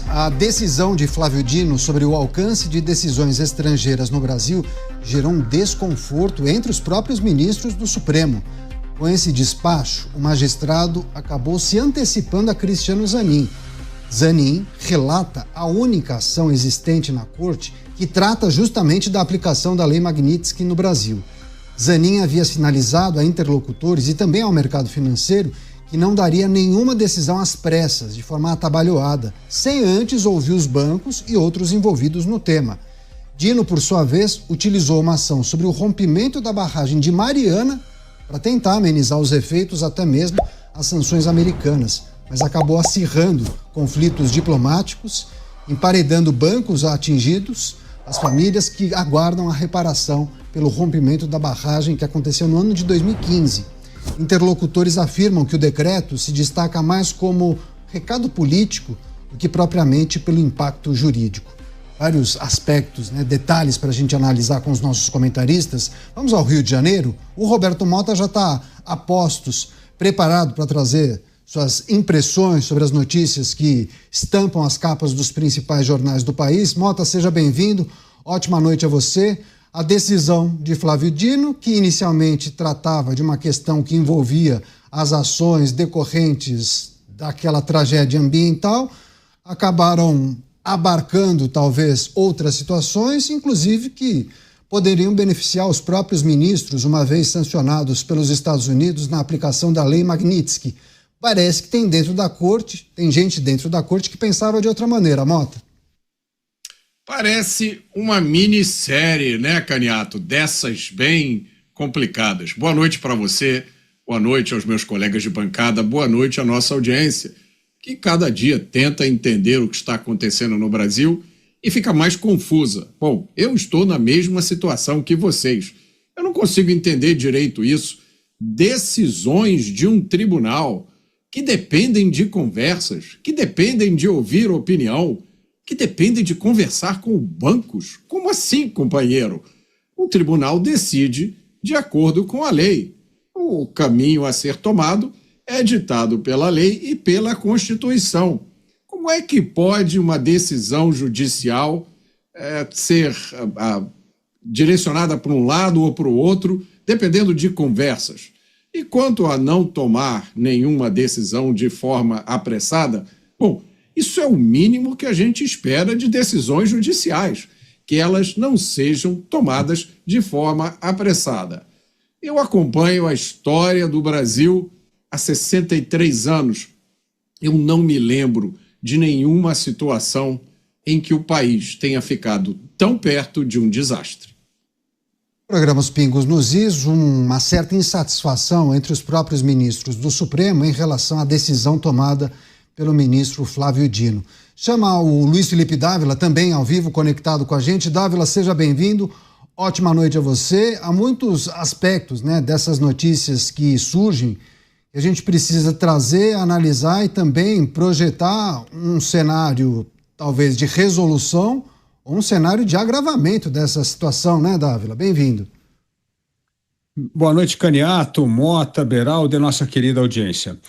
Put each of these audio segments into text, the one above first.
A decisão de Flávio Dino sobre o alcance de decisões estrangeiras no Brasil gerou um desconforto entre os próprios ministros do Supremo. Com esse despacho, o magistrado acabou se antecipando a Cristiano Zanin. Zanin relata a única ação existente na corte que trata justamente da aplicação da Lei Magnitsky no Brasil. Zanin havia sinalizado a interlocutores e também ao mercado financeiro que não daria nenhuma decisão às pressas, de forma atabalhoada, sem antes ouvir os bancos e outros envolvidos no tema. Dino, por sua vez, utilizou uma ação sobre o rompimento da barragem de Mariana para tentar amenizar os efeitos até mesmo as sanções americanas, mas acabou acirrando conflitos diplomáticos, emparedando bancos atingidos, as famílias que aguardam a reparação pelo rompimento da barragem que aconteceu no ano de 2015. Interlocutores afirmam que o decreto se destaca mais como recado político do que propriamente pelo impacto jurídico. Vários aspectos, detalhes para a gente analisar com os nossos comentaristas. Vamos ao Rio de Janeiro. O Roberto Mota já está a postos, preparado para trazer suas impressões sobre as notícias que estampam as capas dos principais jornais do país. Mota, seja bem-vindo. Ótima noite a você. A decisão de Flávio Dino, que inicialmente tratava de uma questão que envolvia as ações decorrentes daquela tragédia ambiental, acabaram abarcando talvez outras situações, inclusive que poderiam beneficiar os próprios ministros, uma vez sancionados pelos Estados Unidos na aplicação da Lei Magnitsky. Parece que tem gente dentro da corte que pensava de outra maneira, Mota. Parece uma minissérie, né, Caniato? Dessas bem complicadas. Boa noite para você, boa noite aos meus colegas de bancada, boa noite à nossa audiência, que cada dia tenta entender o que está acontecendo no Brasil e fica mais confusa. Bom, eu estou na mesma situação que vocês. Eu não consigo entender direito isso. Decisões de um tribunal que dependem de conversas, que dependem de ouvir opinião, que dependem de conversar com bancos. Como assim, companheiro? O tribunal decide de acordo com a lei. O caminho a ser tomado é ditado pela lei e pela Constituição. Como é que pode uma decisão judicial ser direcionada para um lado ou para o outro, dependendo de conversas? E quanto a não tomar nenhuma decisão de forma apressada, bom, isso é o mínimo que a gente espera de decisões judiciais, que elas não sejam tomadas de forma apressada. Eu acompanho a história do Brasil há 63 anos. Eu não me lembro de nenhuma situação em que o país tenha ficado tão perto de um desastre. Programa Os Pingos nos Is, uma certa insatisfação entre os próprios ministros do Supremo em relação à decisão tomada pelo ministro Flávio Dino. Chama o Luiz Felipe Dávila, também ao vivo, conectado com a gente. Dávila, seja bem-vindo. Ótima noite a você. Há muitos aspectos, dessas notícias que surgem que a gente precisa trazer, analisar e também projetar um cenário, talvez, de resolução ou um cenário de agravamento dessa situação, Dávila? Bem-vindo. Boa noite, Caniato, Mota, Beraldo e nossa querida audiência.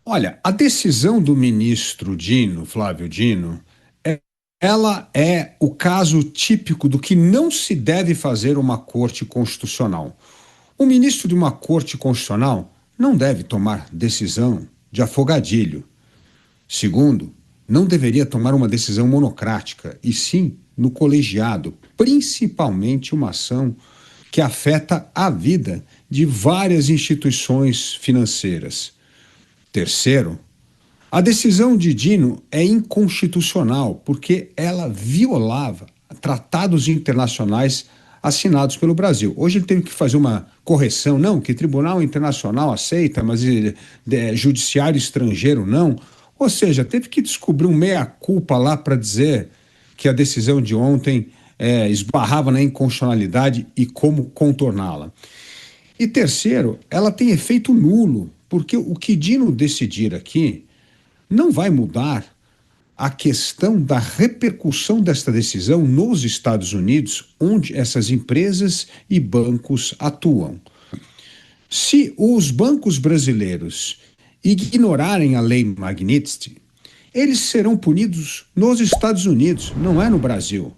Olha, a decisão do ministro Flávio Dino, ela é o caso típico do que não se deve fazer uma corte constitucional. O ministro de uma corte constitucional não deve tomar decisão de afogadilho. Segundo, não deveria tomar uma decisão monocrática, e sim no colegiado, principalmente uma ação que afeta a vida de várias instituições financeiras. Terceiro, a decisão de Dino é inconstitucional porque ela violava tratados internacionais assinados pelo Brasil. Hoje ele teve que fazer uma correção, não, que tribunal internacional aceita, mas judiciário estrangeiro não. Ou seja, teve que descobrir um meia-culpa lá para dizer que a decisão de ontem esbarrava na inconstitucionalidade e como contorná-la. E terceiro, ela tem efeito nulo, porque o que Dino decidir aqui não vai mudar a questão da repercussão desta decisão nos Estados Unidos, onde essas empresas e bancos atuam. Se os bancos brasileiros ignorarem a Lei Magnitsky, eles serão punidos nos Estados Unidos, não é no Brasil.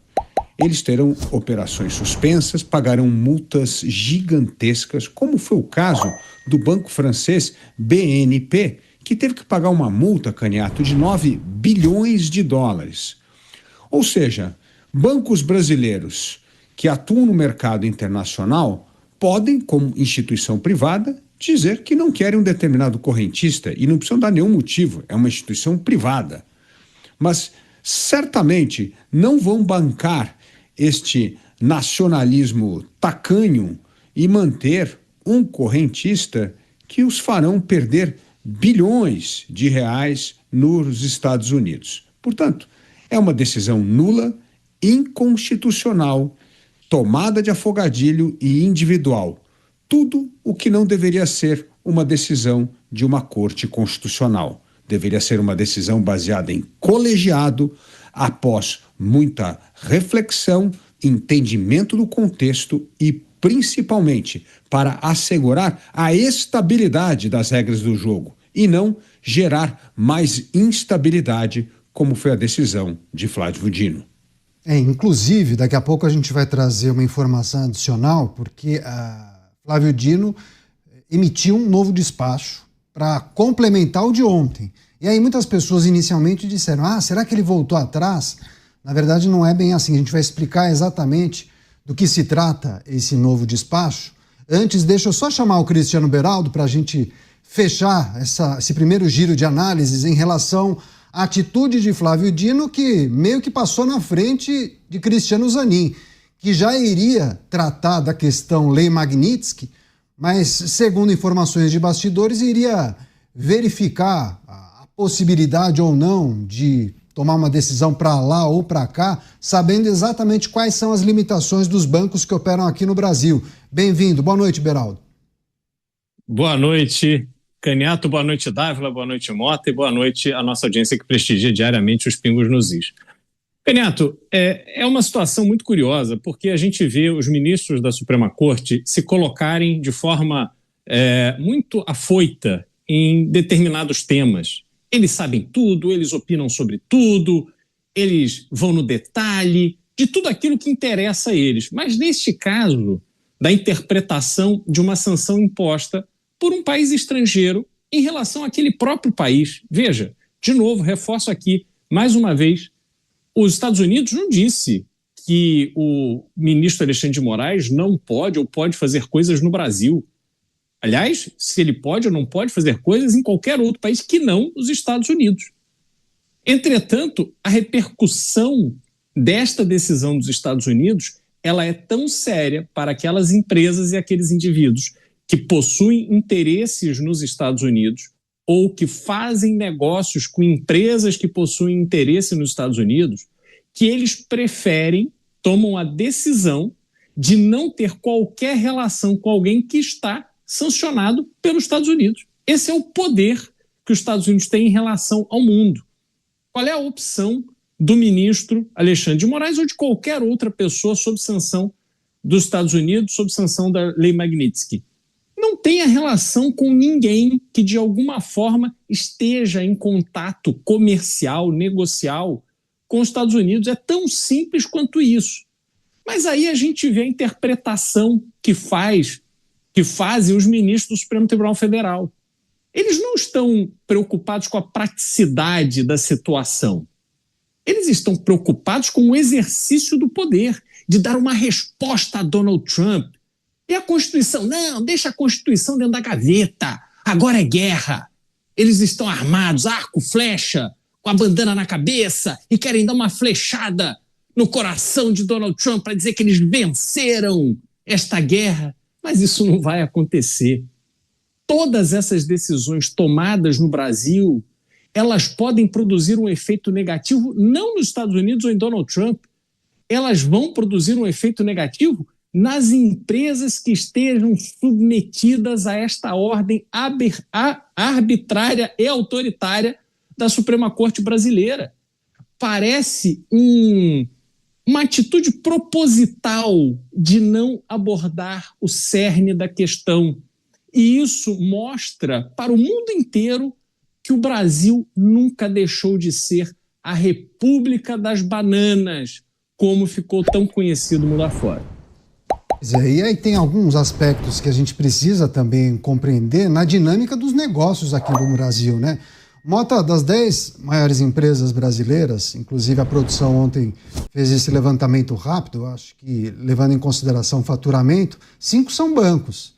Eles terão operações suspensas, pagarão multas gigantescas, como foi o caso do banco francês BNP, que teve que pagar uma multa, Caniato, de 9 bilhões de dólares. Ou seja, bancos brasileiros que atuam no mercado internacional podem, como instituição privada, dizer que não querem um determinado correntista e não precisam dar nenhum motivo, é uma instituição privada. Mas certamente não vão bancar este nacionalismo tacanho e manter um correntista que os farão perder bilhões de reais nos Estados Unidos. Portanto, é uma decisão nula, inconstitucional, tomada de afogadilho e individual. Tudo o que não deveria ser uma decisão de uma corte constitucional. Deveria ser uma decisão baseada em colegiado, após muita reflexão, entendimento do contexto e, principalmente, para assegurar a estabilidade das regras do jogo e não gerar mais instabilidade, como foi a decisão de Flávio Dino. Inclusive, daqui a pouco a gente vai trazer uma informação adicional, porque Flávio Dino emitiu um novo despacho para complementar o de ontem. E aí muitas pessoas inicialmente disseram, será que ele voltou atrás? Na verdade não é bem assim, a gente vai explicar exatamente do que se trata esse novo despacho. Antes, deixa eu só chamar o Cristiano Beraldo para a gente fechar esse primeiro giro de análises em relação à atitude de Flávio Dino, que meio que passou na frente de Cristiano Zanin, que já iria tratar da questão Lei Magnitsky, mas, segundo informações de bastidores, iria verificar a possibilidade ou não de tomar uma decisão para lá ou para cá, sabendo exatamente quais são as limitações dos bancos que operam aqui no Brasil. Bem-vindo. Boa noite, Beraldo. Boa noite, Caniato. Boa noite, Dávila. Boa noite, Mota. E boa noite à nossa audiência que prestigia diariamente os Pingos nos Is. Caniato, é uma situação muito curiosa, porque a gente vê os ministros da Suprema Corte se colocarem de forma muito afoita em determinados temas. Eles sabem tudo, eles opinam sobre tudo, eles vão no detalhe de tudo aquilo que interessa a eles. Mas neste caso, da interpretação de uma sanção imposta por um país estrangeiro em relação àquele próprio país. Veja, de novo, reforço aqui, mais uma vez, os Estados Unidos não disse que o ministro Alexandre de Moraes não pode ou pode fazer coisas no Brasil. Aliás, se ele pode ou não pode fazer coisas em qualquer outro país que não os Estados Unidos. Entretanto, a repercussão desta decisão dos Estados Unidos, ela é tão séria para aquelas empresas e aqueles indivíduos que possuem interesses nos Estados Unidos ou que fazem negócios com empresas que possuem interesse nos Estados Unidos, que eles preferem, tomam a decisão de não ter qualquer relação com alguém que está sancionado pelos Estados Unidos. Esse é o poder que os Estados Unidos têm em relação ao mundo. Qual é a opção do ministro Alexandre de Moraes ou de qualquer outra pessoa sob sanção dos Estados Unidos, sob sanção da Lei Magnitsky? Não tenha relação com ninguém que de alguma forma esteja em contato comercial, negocial com os Estados Unidos. É tão simples quanto isso. Mas aí a gente vê a interpretação que fazem os ministros do Supremo Tribunal Federal. Eles não estão preocupados com a praticidade da situação. Eles estão preocupados com o exercício do poder, de dar uma resposta a Donald Trump. E a Constituição? Não, deixa a Constituição dentro da gaveta. Agora é guerra. Eles estão armados, arco, flecha, com a bandana na cabeça e querem dar uma flechada no coração de Donald Trump para dizer que eles venceram esta guerra. Mas isso não vai acontecer. Todas essas decisões tomadas no Brasil, elas podem produzir um efeito negativo, não nos Estados Unidos ou em Donald Trump. Elas vão produzir um efeito negativo nas empresas que estejam submetidas a esta ordem arbitrária e autoritária da Suprema Corte brasileira. Parece uma atitude proposital de não abordar o cerne da questão. E isso mostra para o mundo inteiro que o Brasil nunca deixou de ser a República das Bananas, como ficou tão conhecido mundo afora. E aí tem alguns aspectos que a gente precisa também compreender na dinâmica dos negócios aqui no Brasil, né? Mota, das 10 maiores empresas brasileiras, inclusive a produção ontem fez esse levantamento rápido, acho que levando em consideração o faturamento, 5 são bancos.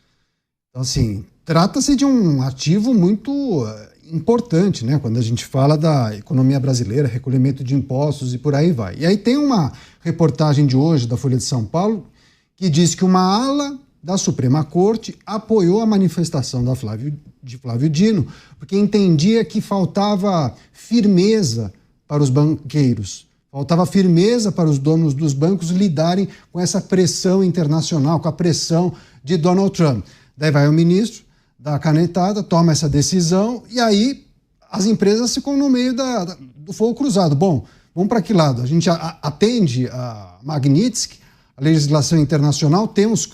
Então, assim, trata-se de um ativo muito importante, né? Quando a gente fala da economia brasileira, recolhimento de impostos e por aí vai. E aí tem uma reportagem de hoje da Folha de São Paulo que diz que uma ala da Suprema Corte apoiou a manifestação de Flávio Dino, porque entendia que faltava firmeza para os banqueiros, faltava firmeza para os donos dos bancos lidarem com essa pressão internacional, com a pressão de Donald Trump. Daí vai o ministro, dá a canetada, toma essa decisão e aí as empresas ficam no meio do fogo cruzado. Bom, vamos para que lado? A gente atende a Magnitsky, a legislação internacional, temos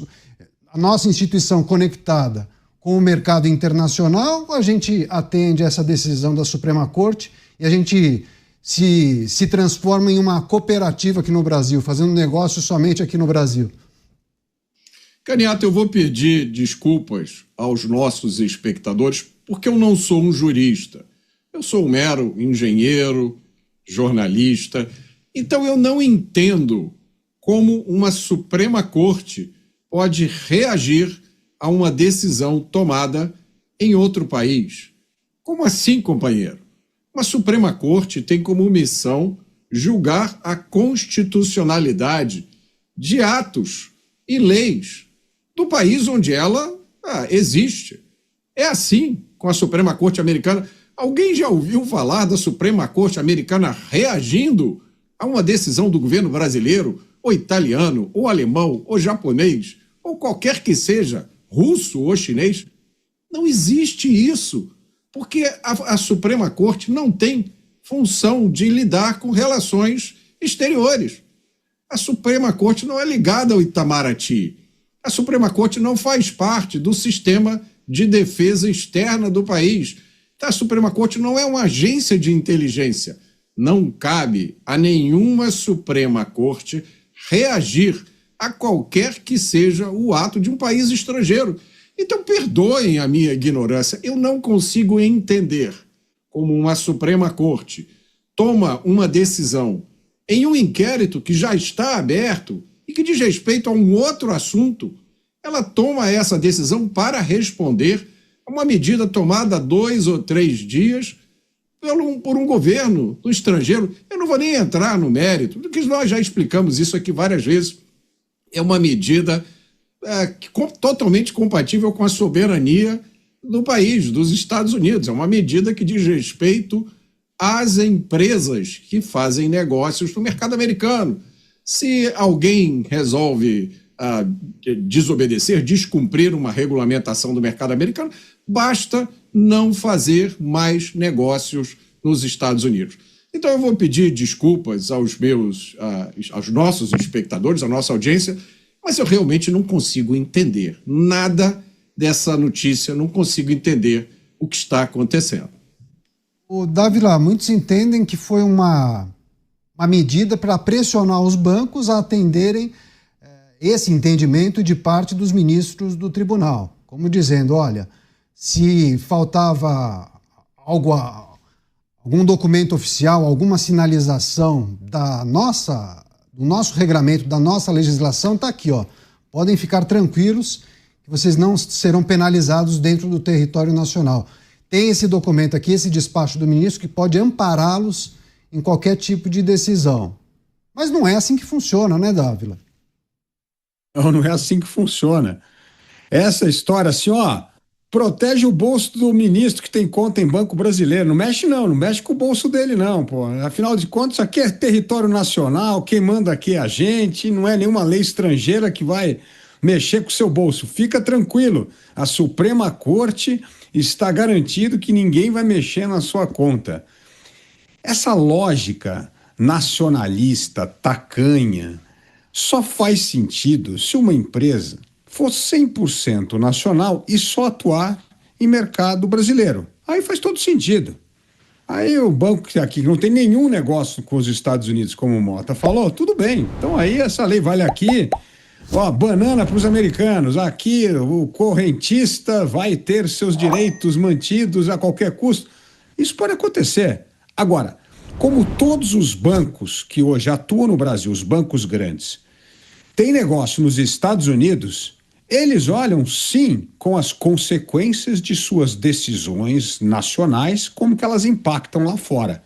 a nossa instituição conectada com o mercado internacional, ou a gente atende essa decisão da Suprema Corte e a gente se transforma em uma cooperativa aqui no Brasil, fazendo negócio somente aqui no Brasil? Caniato, eu vou pedir desculpas aos nossos espectadores, porque eu não sou um jurista. Eu sou um mero engenheiro, jornalista, então eu não entendo como uma Suprema Corte pode reagir a uma decisão tomada em outro país. Como assim, companheiro? Uma Suprema Corte tem como missão julgar a constitucionalidade de atos e leis do país onde ela existe. É assim com a Suprema Corte americana. Alguém já ouviu falar da Suprema Corte americana reagindo a uma decisão do governo brasileiro, ou italiano, ou alemão, ou japonês, ou qualquer que seja, russo ou chinês? Não existe isso, porque a Suprema Corte não tem função de lidar com relações exteriores. A Suprema Corte não é ligada ao Itamaraty. A Suprema Corte não faz parte do sistema de defesa externa do país. A Suprema Corte não é uma agência de inteligência. Não cabe a nenhuma Suprema Corte reagir a qualquer que seja o ato de um país estrangeiro. Então, perdoem a minha ignorância, eu não consigo entender como uma Suprema Corte toma uma decisão em um inquérito que já está aberto e que diz respeito a um outro assunto. Ela toma essa decisão para responder a uma medida tomada há 2 ou 3 dias por um governo do estrangeiro. Eu não vou nem entrar no mérito, porque nós já explicamos isso aqui várias vezes. É uma medida totalmente compatível com a soberania do país, dos Estados Unidos. É uma medida que diz respeito às empresas que fazem negócios no mercado americano. Se alguém resolve desobedecer, descumprir uma regulamentação do mercado americano, basta não fazer mais negócios nos Estados Unidos. Então eu vou pedir desculpas aos nossos espectadores, à nossa audiência, mas eu realmente não consigo entender nada dessa notícia, não consigo entender o que está acontecendo. O Dávila, muitos entendem que foi uma medida para pressionar os bancos a atenderem esse entendimento de parte dos ministros do tribunal, como dizendo, olha, se faltava algum documento oficial, alguma sinalização do nosso regramento, da nossa legislação, está aqui, ó. Podem ficar tranquilos que vocês não serão penalizados dentro do território nacional. Tem esse documento aqui, esse despacho do ministro, que pode ampará-los em qualquer tipo de decisão. Mas não é assim que funciona, né, Dávila? Não é assim que funciona. Essa história assim, protege o bolso do ministro que tem conta em banco brasileiro. Não mexe com o bolso dele não, pô. Afinal de contas, aqui é território nacional, quem manda aqui é a gente, não é nenhuma lei estrangeira que vai mexer com o seu bolso. Fica tranquilo, a Suprema Corte está garantido que ninguém vai mexer na sua conta. Essa lógica nacionalista, tacanha, só faz sentido se uma empresa for 100% nacional e só atuar em mercado brasileiro. Aí faz todo sentido. Aí o banco que aqui não tem nenhum negócio com os Estados Unidos, como o Mota falou, tudo bem. Então aí essa lei vale aqui. Ó, banana para os americanos. Aqui o correntista vai ter seus direitos mantidos a qualquer custo. Isso pode acontecer. Agora, como todos os bancos que hoje atuam no Brasil, os bancos grandes, têm negócio nos Estados Unidos, eles olham, sim, com as consequências de suas decisões nacionais, como que elas impactam lá fora.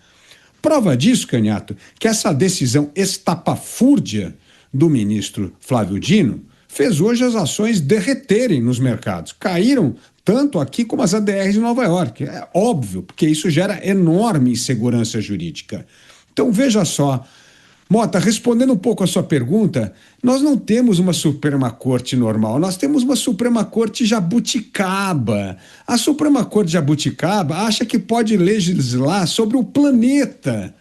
Prova disso, Canhato, que essa decisão estapafúrdia do ministro Flávio Dino fez hoje as ações derreterem nos mercados. Caíram tanto aqui como as ADRs de Nova York. É óbvio, porque isso gera enorme insegurança jurídica. Então, veja só, Mota, respondendo um pouco a sua pergunta, nós não temos uma Suprema Corte normal, nós temos uma Suprema Corte jabuticaba. A Suprema Corte jabuticaba acha que pode legislar sobre o planeta.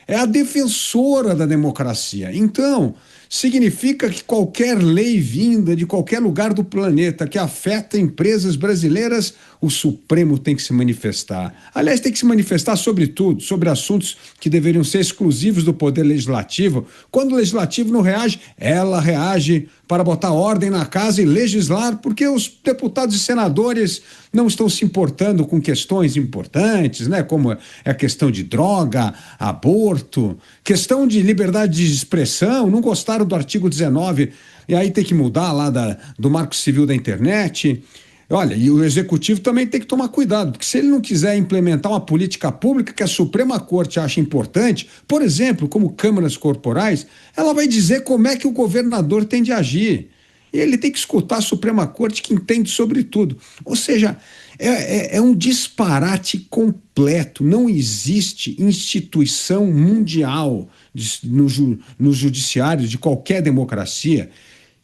É a defensora da democracia. Então, significa que qualquer lei vinda de qualquer lugar do planeta que afeta empresas brasileiras, o Supremo tem que se manifestar. Aliás, tem que se manifestar sobre tudo, sobre assuntos que deveriam ser exclusivos do Poder Legislativo. Quando o Legislativo não reage, ela reage para botar ordem na casa e legislar, porque os deputados e senadores não estão se importando com questões importantes, né? Como é a questão de droga, aborto, questão de liberdade de expressão, não gostaram do artigo 19, e aí tem que mudar lá do Marco Civil da Internet. Olha, e o Executivo também tem que tomar cuidado, porque se ele não quiser implementar uma política pública que a Suprema Corte acha importante, por exemplo, como câmaras corporais, ela vai dizer como é que o governador tem de agir. E ele tem que escutar a Suprema Corte, que entende sobre tudo. Ou seja, é um disparate completo. Não existe instituição mundial no judiciário de qualquer democracia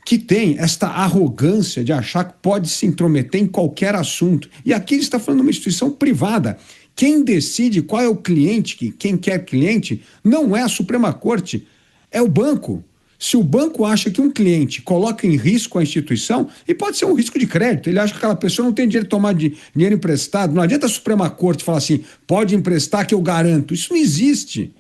que tem esta arrogância de achar que pode se intrometer em qualquer assunto. E aqui ele está falando de uma instituição privada. Quem decide qual é o cliente, quem quer cliente, não é a Suprema Corte, é o banco. Se o banco acha que um cliente coloca em risco a instituição, e pode ser um risco de crédito, ele acha que aquela pessoa não tem dinheiro de tomar dinheiro emprestado, não adianta a Suprema Corte falar assim, pode emprestar que eu garanto. Isso não existe.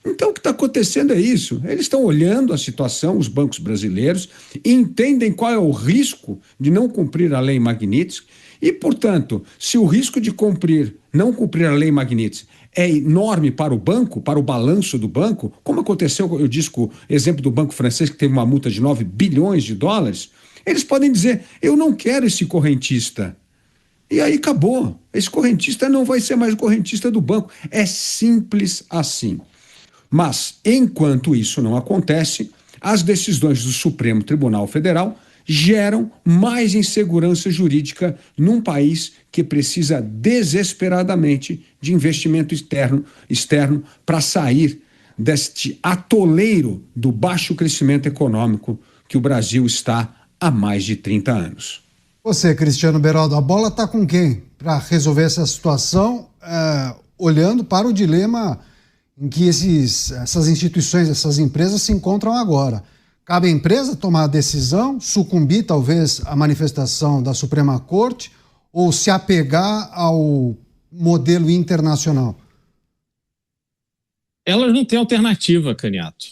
Então, o que está acontecendo é isso. Eles estão olhando a situação, os bancos brasileiros, e entendem qual é o risco de não cumprir a lei Magnitsky. E, portanto, se o risco de não cumprir a lei Magnitsky é enorme para o banco, para o balanço do banco, como aconteceu, eu disse com o exemplo do banco francês, que teve uma multa de 9 bilhões de dólares, eles podem dizer, eu não quero esse correntista. E aí acabou. Esse correntista não vai ser mais o correntista do banco. É simples assim. Mas, enquanto isso não acontece, as decisões do Supremo Tribunal Federal geram mais insegurança jurídica num país que precisa desesperadamente de investimento externo para sair deste atoleiro do baixo crescimento econômico que o Brasil está há mais de 30 anos. Você, Cristiano Beraldo, a bola está com quem para resolver essa situação, olhando para o dilema em que essas instituições, essas empresas se encontram agora? Cabe à empresa tomar a decisão, sucumbir talvez à manifestação da Suprema Corte ou se apegar ao modelo internacional? Elas não têm alternativa, Canhato.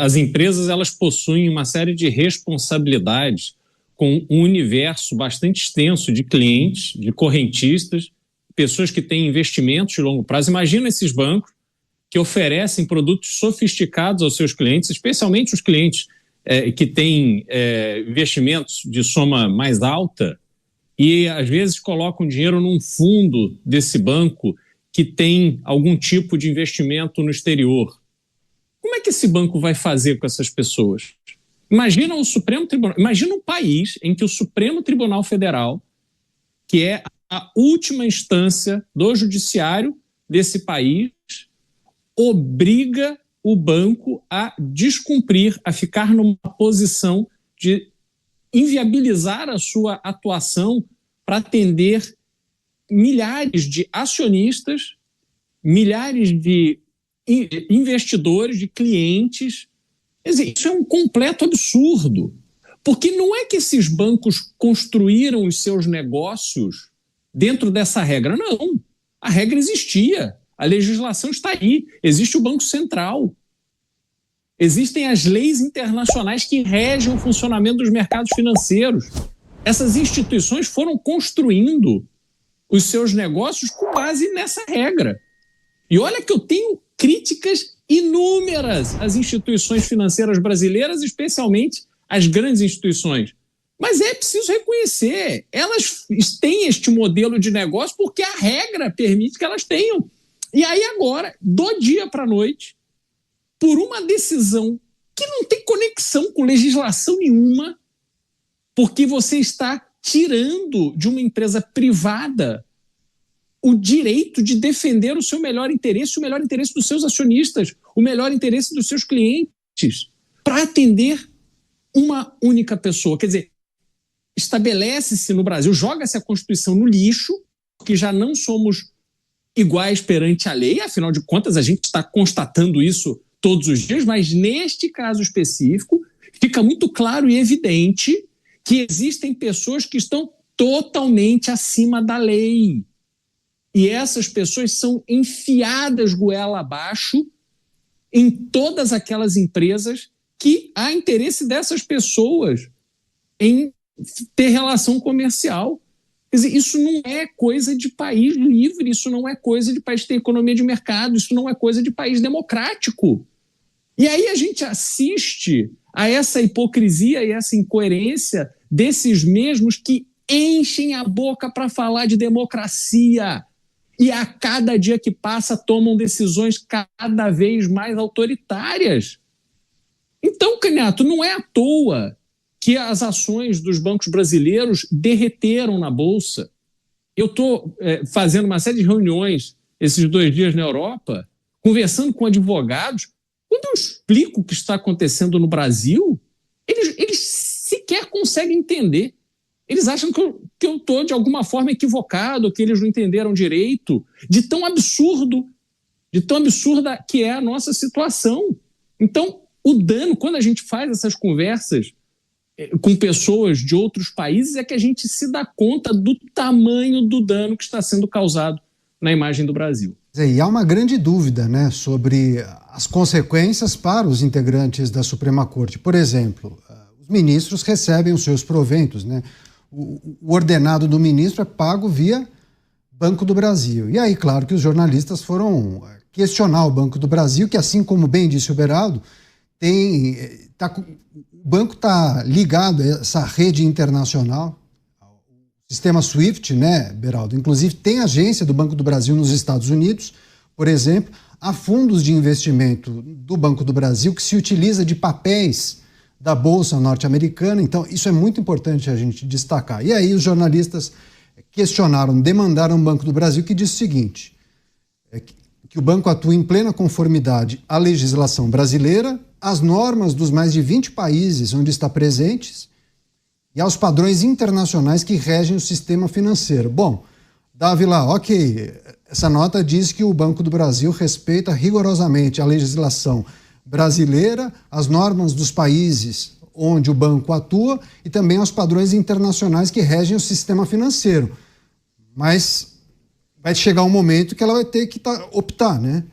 As empresas elas possuem uma série de responsabilidades com um universo bastante extenso de clientes, de correntistas, pessoas que têm investimentos de longo prazo. Imagina esses bancos que oferecem produtos sofisticados aos seus clientes, especialmente os clientes que têm investimentos de soma mais alta e, às vezes, colocam dinheiro num fundo desse banco que tem algum tipo de investimento no exterior. Como é que esse banco vai fazer com essas pessoas? Imagina o Supremo Tribunal, imagina um país em que o Supremo Tribunal Federal, que é a última instância do judiciário desse país, obriga o banco a descumprir, a ficar numa posição de inviabilizar a sua atuação para atender milhares de acionistas, milhares de investidores, de clientes. Quer dizer, isso é um completo absurdo, porque não é que esses bancos construíram os seus negócios dentro dessa regra, não. A regra existia. A legislação está aí. Existe o Banco Central. Existem as leis internacionais que regem o funcionamento dos mercados financeiros. Essas instituições foram construindo os seus negócios com base nessa regra. E olha que eu tenho críticas inúmeras às instituições financeiras brasileiras, especialmente às grandes instituições. Mas é preciso reconhecer, elas têm este modelo de negócio porque a regra permite que elas tenham. E aí agora, do dia para a noite, por uma decisão que não tem conexão com legislação nenhuma, porque você está tirando de uma empresa privada o direito de defender o seu melhor interesse, o melhor interesse dos seus acionistas, o melhor interesse dos seus clientes, para atender uma única pessoa. Quer dizer, estabelece-se no Brasil, joga-se a Constituição no lixo, que já não somos iguais perante a lei, afinal de contas a gente está constatando isso todos os dias, mas neste caso específico fica muito claro e evidente que existem pessoas que estão totalmente acima da lei. E essas pessoas são enfiadas goela abaixo em todas aquelas empresas que há interesse dessas pessoas em ter relação comercial. Quer dizer, isso não é coisa de país livre, isso não é coisa de país que tem economia de mercado, isso não é coisa de país democrático. E aí a gente assiste a essa hipocrisia e essa incoerência desses mesmos que enchem a boca para falar de democracia e a cada dia que passa tomam decisões cada vez mais autoritárias. Então, Canhato, não é à toa que as ações dos bancos brasileiros derreteram na Bolsa. Eu estou fazendo uma série de reuniões esses 2 dias na Europa, conversando com advogados. Quando eu explico o que está acontecendo no Brasil, eles sequer conseguem entender. Eles acham que eu estou, de alguma forma, equivocado, que eles não entenderam direito, de tão absurda que é a nossa situação. Então, o dano, quando a gente faz essas conversas com pessoas de outros países, é que a gente se dá conta do tamanho do dano que está sendo causado na imagem do Brasil. E há uma grande dúvida, né, sobre as consequências para os integrantes da Suprema Corte. Por exemplo, os ministros recebem os seus proventos, né? O ordenado do ministro é pago via Banco do Brasil. E aí, claro que os jornalistas foram questionar o Banco do Brasil, que, assim como bem disse o Beraldo, o banco está ligado a essa rede internacional, o sistema SWIFT, né, Beraldo? Inclusive tem agência do Banco do Brasil nos Estados Unidos, por exemplo. Há fundos de investimento do Banco do Brasil que se utiliza de papéis da Bolsa norte-americana. Então, isso é muito importante a gente destacar. E aí os jornalistas demandaram o Banco do Brasil, que diz o seguinte, que o banco atua em plena conformidade à legislação brasileira, às normas dos mais de 20 países onde está presentes e aos padrões internacionais que regem o sistema financeiro. Bom, Dávila, ok, essa nota diz que o Banco do Brasil respeita rigorosamente a legislação brasileira, as normas dos países onde o banco atua e também aos padrões internacionais que regem o sistema financeiro. Mas vai chegar um momento que ela vai ter que optar, né?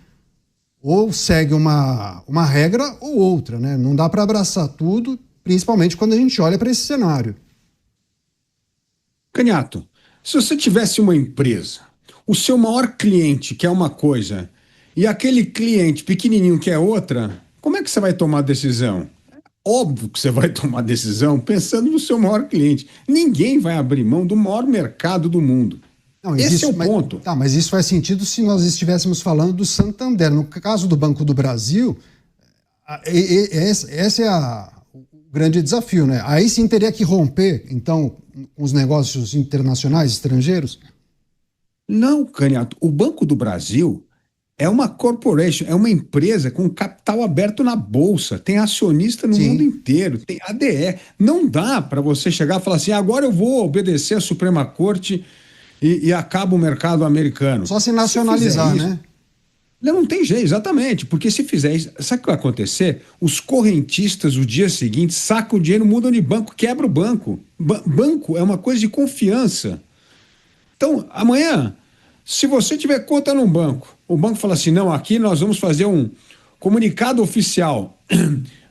Ou segue uma regra ou outra, né? Não dá para abraçar tudo, principalmente quando a gente olha para esse cenário. Canhato, se você tivesse uma empresa, o seu maior cliente quer uma coisa e aquele cliente pequenininho quer outra, como é que você vai tomar decisão? Óbvio que você vai tomar decisão pensando no seu maior cliente. Ninguém vai abrir mão do maior mercado do mundo. Não, esse é o ponto. Mas isso faz sentido se nós estivéssemos falando do Santander. No caso do Banco do Brasil, esse é o grande desafio, né? Aí sim teria que romper, então, com os negócios internacionais, estrangeiros? Não, Canhato. O Banco do Brasil é uma corporation, é uma empresa com capital aberto na Bolsa, tem acionista no mundo inteiro, tem ADE. Não dá para você chegar e falar assim, agora eu vou obedecer à Suprema Corte e acaba o mercado americano. Só se nacionalizar, né? Não tem jeito, exatamente, porque se fizer isso, sabe o que vai acontecer? Os correntistas, o dia seguinte, sacam o dinheiro, mudam de banco, quebra o banco. Banco é uma coisa de confiança. Então, amanhã, Se você tiver conta num banco, o banco fala assim, não, aqui nós vamos fazer um comunicado oficial,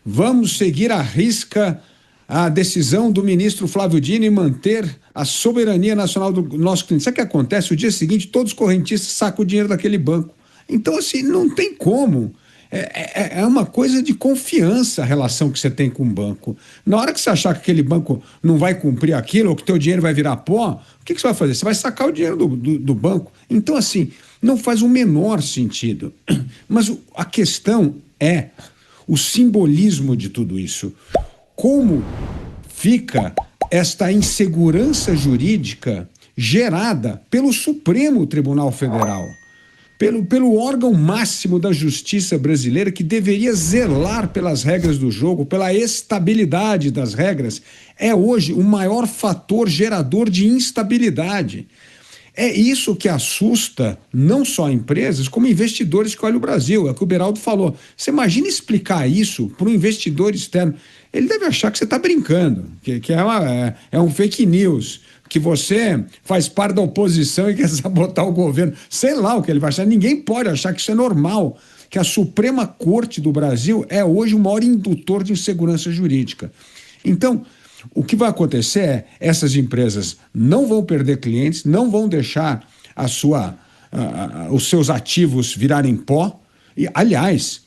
vamos seguir à risca a decisão do ministro Flávio Dino e manter a soberania nacional do nosso cliente. Sabe o que acontece? O dia seguinte, todos os correntistas sacam o dinheiro daquele banco. Então, assim, não tem como. É uma coisa de confiança a relação que você tem com o banco. Na hora que você achar que aquele banco não vai cumprir aquilo, ou que o teu dinheiro vai virar pó, o que você vai fazer? Você vai sacar o dinheiro do banco. Então, assim, não faz o menor sentido. Mas a questão é o simbolismo de tudo isso. Como fica esta insegurança jurídica gerada pelo Supremo Tribunal Federal, pelo órgão máximo da justiça brasileira, que deveria zelar pelas regras do jogo, pela estabilidade das regras, é hoje o maior fator gerador de instabilidade. É isso que assusta não só empresas, como investidores que olham o Brasil. É o que o Beraldo falou. Você imagina explicar isso para um investidor externo. Ele deve achar que você está brincando, que é um fake news, que você faz parte da oposição e quer sabotar o governo. Sei lá o que ele vai achar. Ninguém pode achar que isso é normal, que a Suprema Corte do Brasil é hoje o maior indutor de insegurança jurídica. Então, o que vai acontecer é essas empresas não vão perder clientes, não vão deixar os seus ativos virarem pó. E, aliás,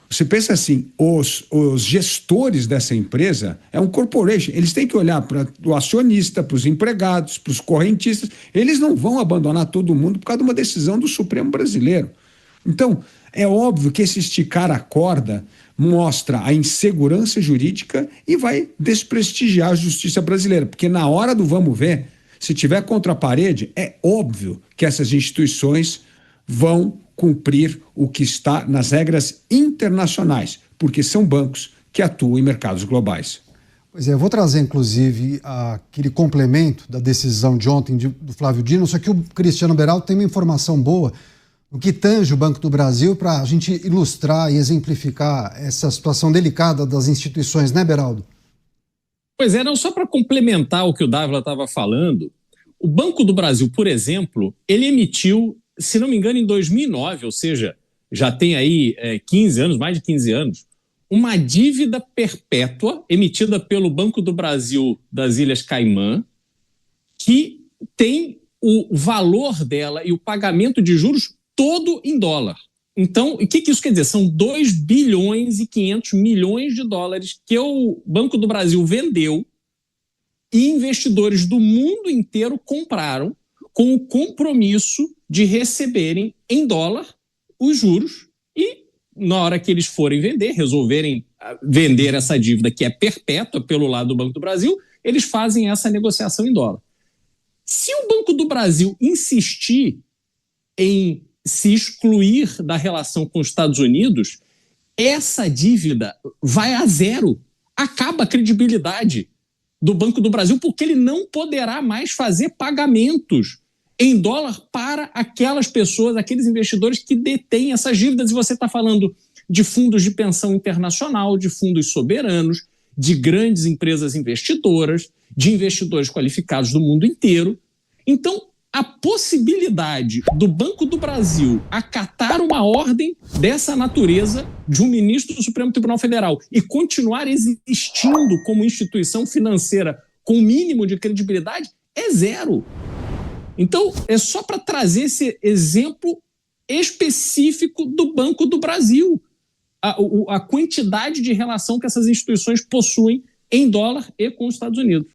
você pensa assim, os gestores dessa empresa é um corporation, eles têm que olhar para o acionista, para os empregados, para os correntistas, eles não vão abandonar todo mundo por causa de uma decisão do Supremo brasileiro. Então, é óbvio que esse esticar a corda mostra a insegurança jurídica e vai desprestigiar a justiça brasileira, porque na hora do vamos ver, se tiver contra a parede, é óbvio que essas instituições vão cumprir o que está nas regras internacionais, porque são bancos que atuam em mercados globais. Pois é, eu vou trazer, inclusive, aquele complemento da decisão de ontem do Flávio Dino, só que o Cristiano Beraldo tem uma informação boa no que tange o Banco do Brasil para a gente ilustrar e exemplificar essa situação delicada das instituições, né, Beraldo? Pois é, não, só para complementar o que o Dávila estava falando, o Banco do Brasil, por exemplo, ele emitiu, se não me engano, em 2009, ou seja, já tem aí 15 anos, mais de 15 anos, uma dívida perpétua emitida pelo Banco do Brasil das Ilhas Caimã, que tem o valor dela e o pagamento de juros todo em dólar. Então, o que isso quer dizer? São 2 bilhões e 500 milhões de dólares que o Banco do Brasil vendeu e investidores do mundo inteiro compraram com o compromisso de receberem em dólar os juros e, na hora que eles forem vender, resolverem vender essa dívida que é perpétua pelo lado do Banco do Brasil, eles fazem essa negociação em dólar. Se o Banco do Brasil insistir em se excluir da relação com os Estados Unidos, essa dívida vai a zero. Acaba a credibilidade do Banco do Brasil, porque ele não poderá mais fazer pagamentos em dólar para aquelas pessoas, aqueles investidores que detêm essas dívidas. E você está falando de fundos de pensão internacional, de fundos soberanos, de grandes empresas investidoras, de investidores qualificados do mundo inteiro. Então, a possibilidade do Banco do Brasil acatar uma ordem dessa natureza de um ministro do Supremo Tribunal Federal e continuar existindo como instituição financeira com o mínimo de credibilidade é zero. Então, é só para trazer esse exemplo específico do Banco do Brasil. A quantidade de relação que essas instituições possuem em dólar e com os Estados Unidos.